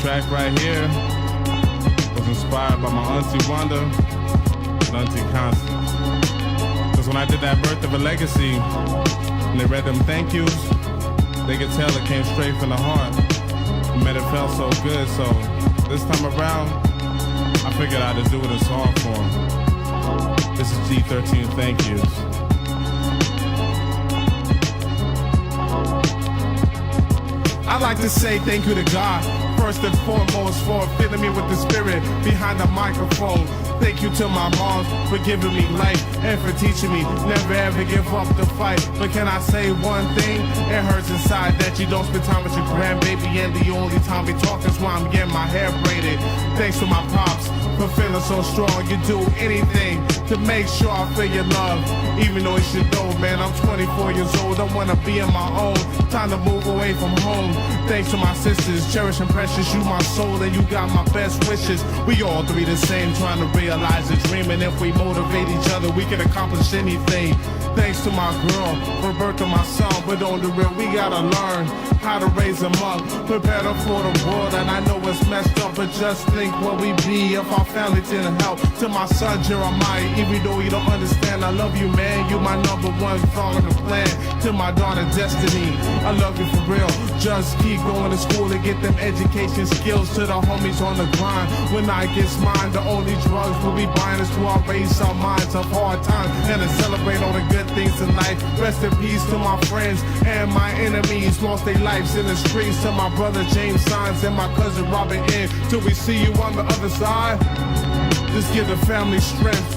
track right here was inspired by my auntie Wanda and auntie Constance. Because when I did that Birth of a Legacy, and they read them thank yous, they could tell it came straight from the heart. Man, it felt so good, so this time around, I figured I'd just do it in song form. This is G13 Thank Yous. I'd like to say thank you to God, first and foremost, for filling me with the spirit behind the microphone. Thank you to my moms for giving me life and for teaching me never ever give up the fight. But can I say one thing? It hurts inside that you don't spend time with your grandbaby, and the only time we talk is when I'm getting my hair braided. Thanks to my pops for feeling so strong. You do anything to make sure I feel your love, even though you should know, man, I'm 24 years old. I wanna be on my own, time to move away from home. Thanks to my sisters, cherish and precious, you my soul and you got my best wishes. We all three the same, trying to realize a dream, and if we motivate each other, we can accomplish anything. Thanks to my girl for birthing my son, but on the real, we gotta learn how to raise them up, prepare them for the world. And I know it's messed up, but just think what we'd be if our family didn't help. To my son Jeremiah, even though you don't understand, I love you, man, you my number one thought on the plan. To my daughter Destiny, I love you for real. Just keep going to school and get them education skills. To the homies on the grind, when I get mine, the only drugs we'll be buying is to our raise our minds of hard times and to celebrate all the good things in life. Rest in peace to my friends and my enemies, lost their lives in the streets. To my brother James Sines and my cousin Robert N. Till we see you on the other side, just give the family strength.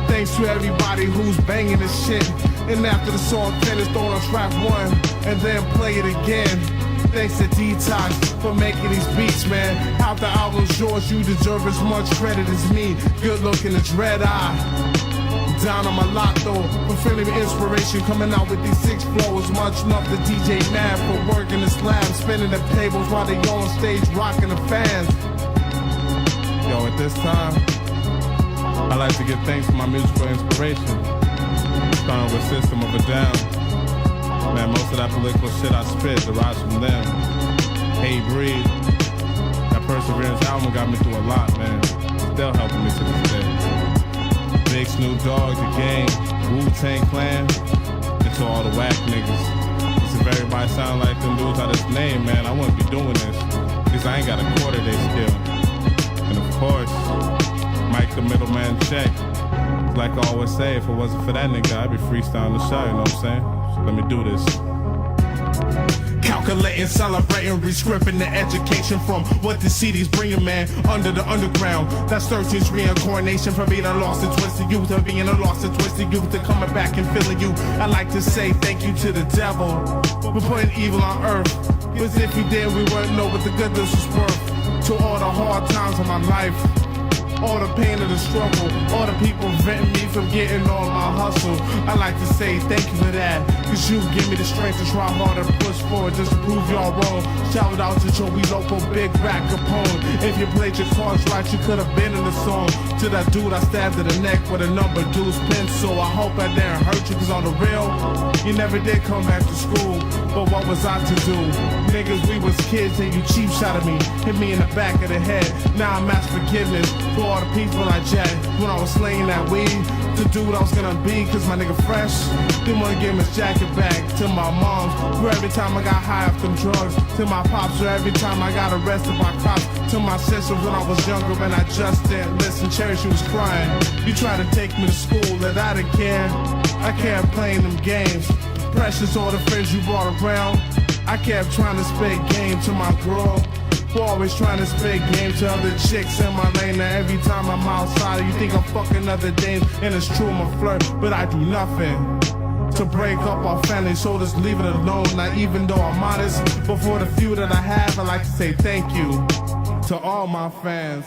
Thanks to everybody who's banging this shit, and after the song finished, throw on track one and then play it again. Thanks to Detox for making these beats, man. Half the album's yours, you deserve as much credit as me. Good looking, it's red eye. Down on my lot though, for feeling the inspiration, coming out with these 6 flows. Much love to DJ Mad for working the slab, spinning the tables while they on stage rocking the fans. Yo, at this time, I like to give thanks to my musical inspiration, starting with System of a Down. Man, most of that political shit I spit derives from them. Hey Breathe, that Perseverance album got me through a lot, man. Still helping me to this day. Big Snoop Dogg, The Game, Wu-Tang Clan, and to all the whack niggas. Cause if everybody sound like them dudes I just named, man, I wouldn't be doing this, because I ain't got a quarter they skill. And of course, Mike the Middleman Check. Like I always say, if it wasn't for that nigga, I'd be freestyling the show, you know what I'm saying? So let me do this. Calculating, celebrating, rescripting the education from what the city's bringing, man, under the underground. That's 13's reincarnation from being a lost and twisted youth, of being a lost and twisted youth, to coming back and feeling you. I like to say thank you to the devil for putting evil on earth, because if he did, we wouldn't know what the goodness was worth. To all the hard times of my life, all the pain of the struggle, all the people preventing me from getting on my hustle, I like to say thank you for that, cause you give me the strength to try harder, push forward just to prove y'all wrong. Shout out to Joey Loco, Big Rat Capone. If you played your cards right, you could have been in the song. To that dude I stabbed in the neck with a number deuce pencil, I hope I didn't hurt you, cause on the real, you never did come back to school. But what was I to do? Niggas, we was kids and you cheap shot at me, hit me in the back of the head. Now I'm asked forgiveness for all the people I jetted when I was slaying that weed. The dude I was gonna be, cause my nigga fresh didn't wanna give him his jacket back. To my moms, for every time I got high off them drugs. To my pops, for every time I got arrested by cops. To my sisters when I was younger and I just didn't listen. Cherish, she was crying. You tried to take me to school and I didn't care. I kept playing them games. Precious all the friends you brought around. I kept trying to spit game to my girl, always trying to spit game to other chicks in my lane. Now every time I'm outside, you think I'm fucking other dames, and it's true, I'm a flirt, but I do nothing to break up our family, so just leave it alone. Now even though I'm modest, but for the few that I have, I like to say thank you to all my fans.